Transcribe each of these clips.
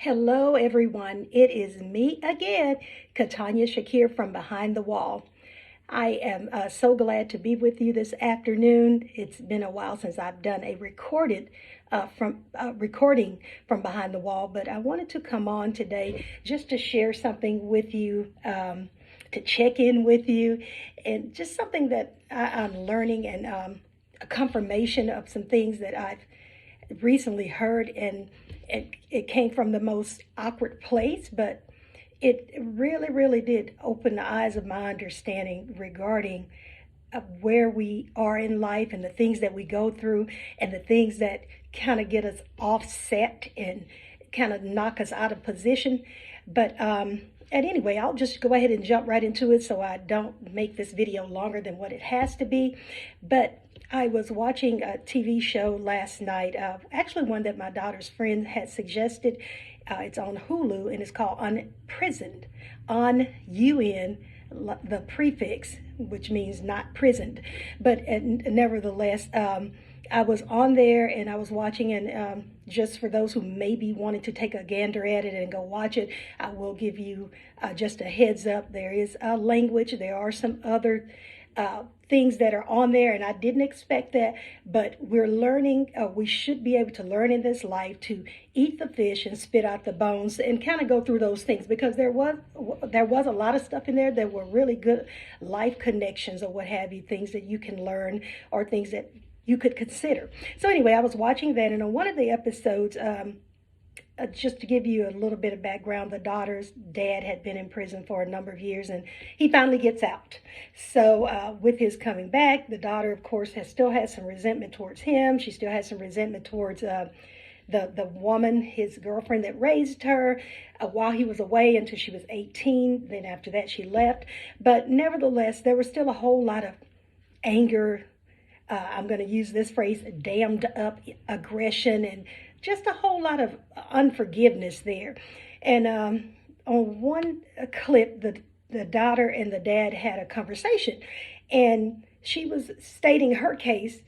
Hello, everyone. It is me again, Katanya Shakir from Behind the Wall. I am so glad to be with you this afternoon. It's been a while since I've done a recording from Behind the Wall, but I wanted to come on today just to share something with you, to check in with you, and just something that I'm learning and a confirmation of some things that I've recently heard, and it came from the most awkward place, but it really, really did open the eyes of my understanding regarding where we are in life and the things that we go through and the things that kind of get us offset and kind of knock us out of position. And anyway, I'll just go ahead and jump right into it so I don't make this video longer than what it has to be. But I was watching a TV show last night, actually one that my daughter's friend had suggested. It's on Hulu and it's called Unprisoned. UN, the prefix, which means not prisoned. But nevertheless, I was on there and I was watching, and just for those who maybe wanted to take a gander at it and go watch it, I will give you just a heads up. There is language. There are some other things that are on there, and I didn't expect that, but we're learning. We should be able to learn in this life to eat the fish and spit out the bones, and kind of go through those things, because there was a lot of stuff in there that were really good life connections or what have you, things that you can learn or things that you could consider. So anyway, I was watching that, and on one of the episodes, just to give you a little bit of background, the daughter's dad had been in prison for a number of years, and he finally gets out. So with his coming back, the daughter, of course, still has some resentment towards him. She still has some resentment towards the woman, his girlfriend that raised her, while he was away until she was 18. Then after that, she left. But nevertheless, there was still a whole lot of anger. I'm going to use this phrase, dammed up aggression, and just a whole lot of unforgiveness there. And on one clip, the daughter and the dad had a conversation, and she was stating her case,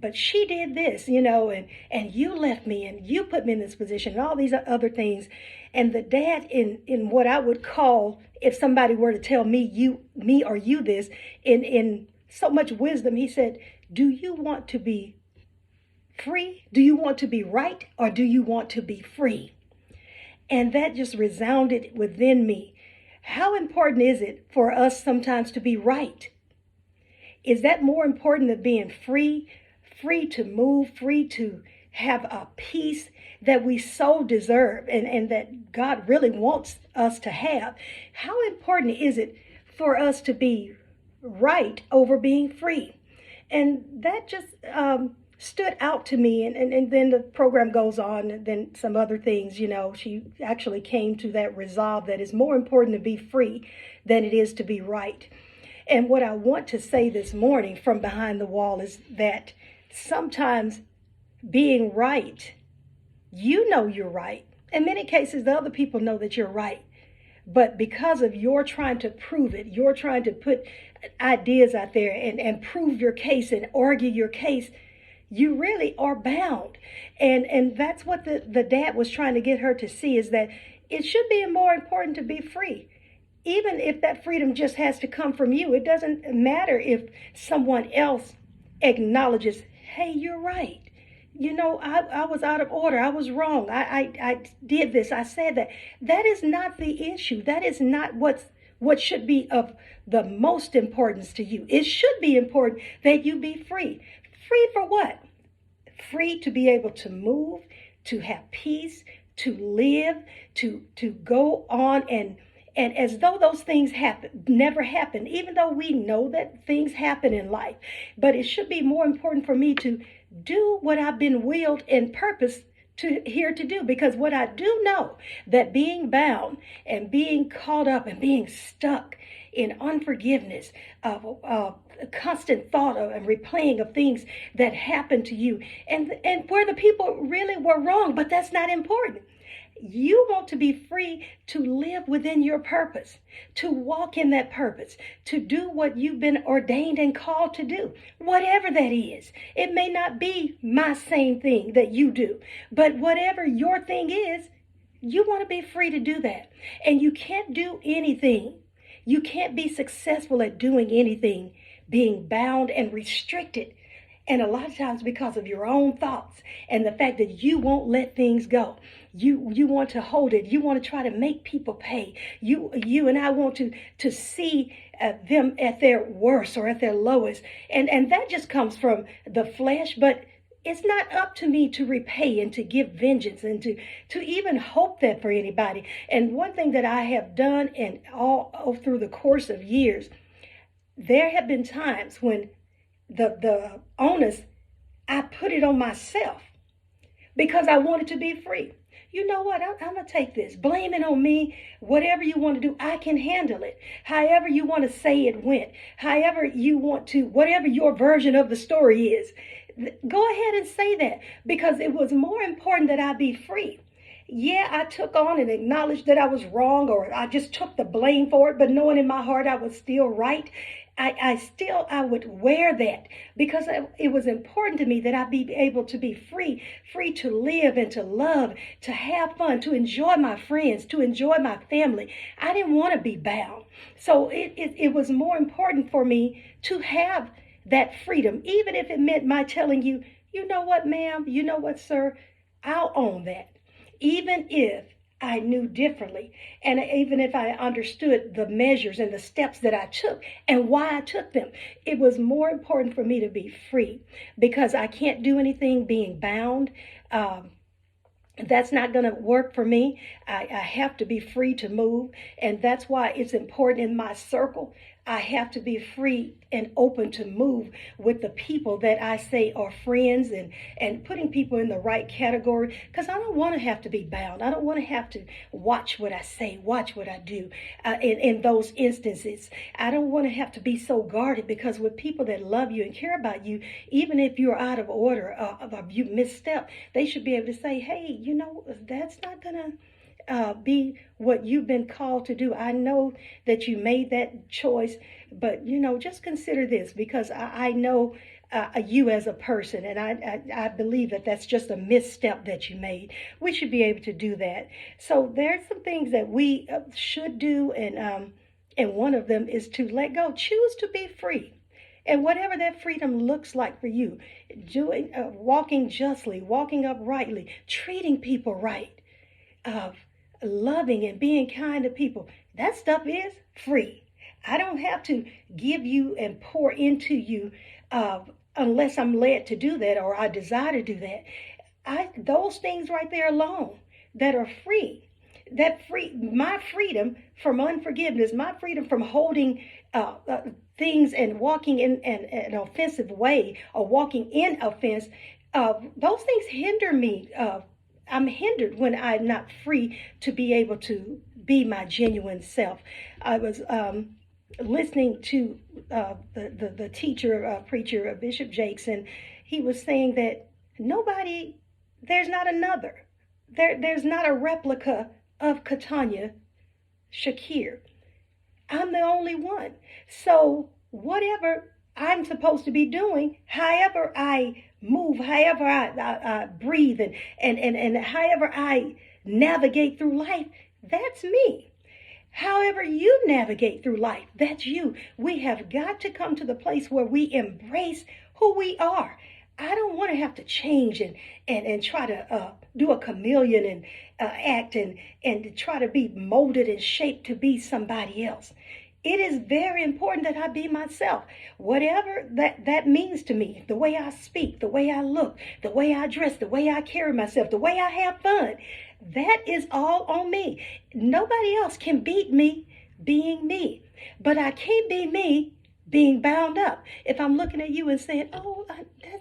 but she did this, and you left me, and you put me in this position, and all these other things. And the dad, in what I would call, if somebody were to tell me or you this, in so much wisdom, he said, do you want to be free? Do you want to be right, or do you want to be free? And that just resounded within me. How important is it for us sometimes to be right? Is that more important than being free? Free to move, free to have a peace that we so deserve, and that God really wants us to have. How important is it for us to be right over being free? And that just stood out to me. And then the program goes on, and then some other things, she actually came to that resolve that it's more important to be free than it is to be right. And what I want to say this morning from Behind the Wall is that sometimes being right, you're right. In many cases, the other people know that you're right. But because of your trying to prove it, you're trying to put ideas out there and prove your case and argue your case, you really are bound. And that's what the dad was trying to get her to see, is that it should be more important to be free. Even if that freedom just has to come from you, it doesn't matter if someone else acknowledges, hey, you're right. I was out of order. I was wrong. I did this. I said that. That is not the issue. That is not what should be of the most importance to you. It should be important that you be free. Free for what? Free to be able to move, to have peace, to live, to go on, and as though those things never happened, even though we know that things happen in life. But it should be more important for me to do what I've been willed and purposed here to do, because what I do know, that being bound and being caught up and being stuck in unforgiveness, of constant thought of and replaying of things that happened to you, and where the people really were wrong, but that's not important. You want to be free to live within your purpose, to walk in that purpose, to do what you've been ordained and called to do, whatever that is. It may not be my same thing that you do, but whatever your thing is, You want to be free to do that. And you can't do anything. You can't be successful at doing anything being bound and restricted. And a lot of times because of your own thoughts and the fact that you won't let things go. You want to hold it. You want to try to make people pay. You and I want to see them at their worst or at their lowest. And that just comes from the flesh, but it's not up to me to repay and to give vengeance and to even hope that for anybody. And one thing that I have done and all through the course of years, there have been times when the onus, I put it on myself because I wanted to be free. You know what? I'm going to take this. Blame it on me. Whatever you want to do, I can handle it. However you want to say it went. However you want to, whatever your version of the story is, go ahead and say that because it was more important that I be free. Yeah, I took on and acknowledged that I was wrong, or I just took the blame for it, but knowing in my heart I was still right. I would wear that because it was important to me that I be able to be free, free to live and to love, to have fun, to enjoy my friends, to enjoy my family. I didn't want to be bound. So it was more important for me to have that freedom, even if it meant my telling you, you know what, ma'am, you know what, sir, I'll own that. Even if I knew differently, and even if I understood the measures and the steps that I took and why I took them, it was more important for me to be free because I can't do anything being bound. That's not going to work for me. I have to be free to move. And that's why it's important in my circle. I have to be free and open to move with the people that I say are friends and putting people in the right category because I don't want to have to be bound. I don't want to have to watch what I say, watch what I do in those instances. I don't want to have to be so guarded because with people that love you and care about you, even if you're out of order or you misstep, they should be able to say, hey, you know, that's not going to be what you've been called to do. I know that you made that choice, but you know, just consider this because I know you as a person, and I believe that that's just a misstep that you made. We should be able to do that. So there's some things that we should do, and one of them is to let go, choose to be free. And whatever that freedom looks like for you, doing, walking justly, walking uprightly, treating people right, uh, loving and being kind to people, that stuff is free. I don't have to give you and pour into you unless I'm led to do that or I desire to do that. Those things right there alone that are free, that free my freedom from unforgiveness, my freedom from holding things and walking in an offensive way or walking in offense, those things hinder me. I'm hindered when I'm not free to be able to be my genuine self. I was listening to the teacher, preacher, Bishop Jakes, and he was saying that there's not another. There's not a replica of Katanya Shakir. I'm the only one. So whatever I'm supposed to be doing, however I move, however I breathe, and however I navigate through life, that's me. However you navigate through life, that's you. We have got to come to the place where we embrace who we are. I don't want to have to change and try to do a chameleon and act and try to be molded and shaped to be somebody else. It is very important that I be myself, whatever that means to me, the way I speak, the way I look, the way I dress, the way I carry myself, the way I have fun. That is all on me. Nobody else can beat me being me, but I can't be me being bound up. If I'm looking at you and saying, oh,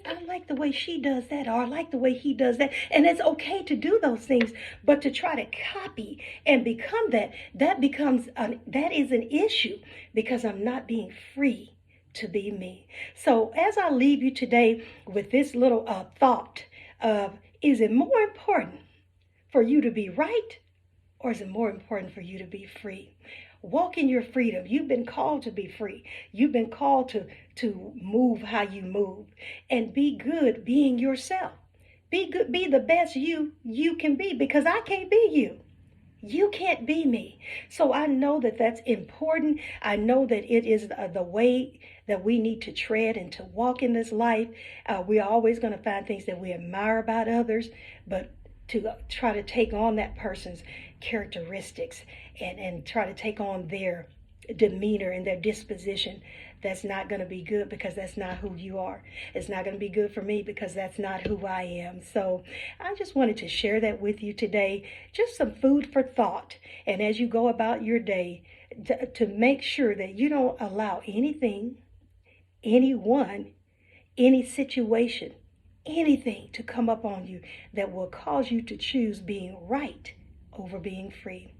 I like the way she does that, or I like the way he does that, and it's okay to do those things, but to try to copy and become that that is an issue because I'm not being free to be me. So as I leave you today with this little thought of, is it more important for you to be right, or is it more important for you to be free? Walk in your freedom. You've been called to be free. You've been called to move how you move and be good being yourself. Be good, be the best you can be because I can't be you. You can't be me. So I know that that's important. I know that it is the way that we need to tread and to walk in this life. We're always going to find things that we admire about others, but to try to take on that person's characteristics and try to take on their demeanor and their disposition, that's not going to be good, because that's not who you are. It's not going to be good for me, because that's not who I am. So I just wanted to share that with you today, just some food for thought. And as you go about your day, to make sure that you don't allow anything, anyone, any situation, anything to come up on you that will cause you to choose being right over being free.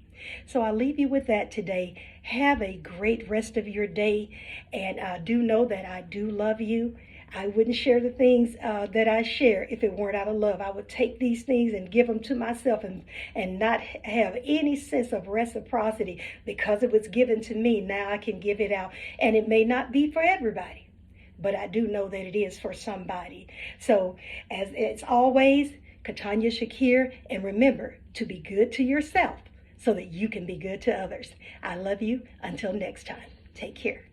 So I'll leave you with that today. Have a great rest of your day. And do know that I do love you. I wouldn't share the things that I share if it weren't out of love. I would take these things and give them to myself, and not have any sense of reciprocity, because it was given to me. Now I can give it out. And it may not be for everybody, but I do know that it is for somebody. So as it's always, Katanya Shakir, and remember to be good to yourself so that you can be good to others. I love you. Until next time, take care.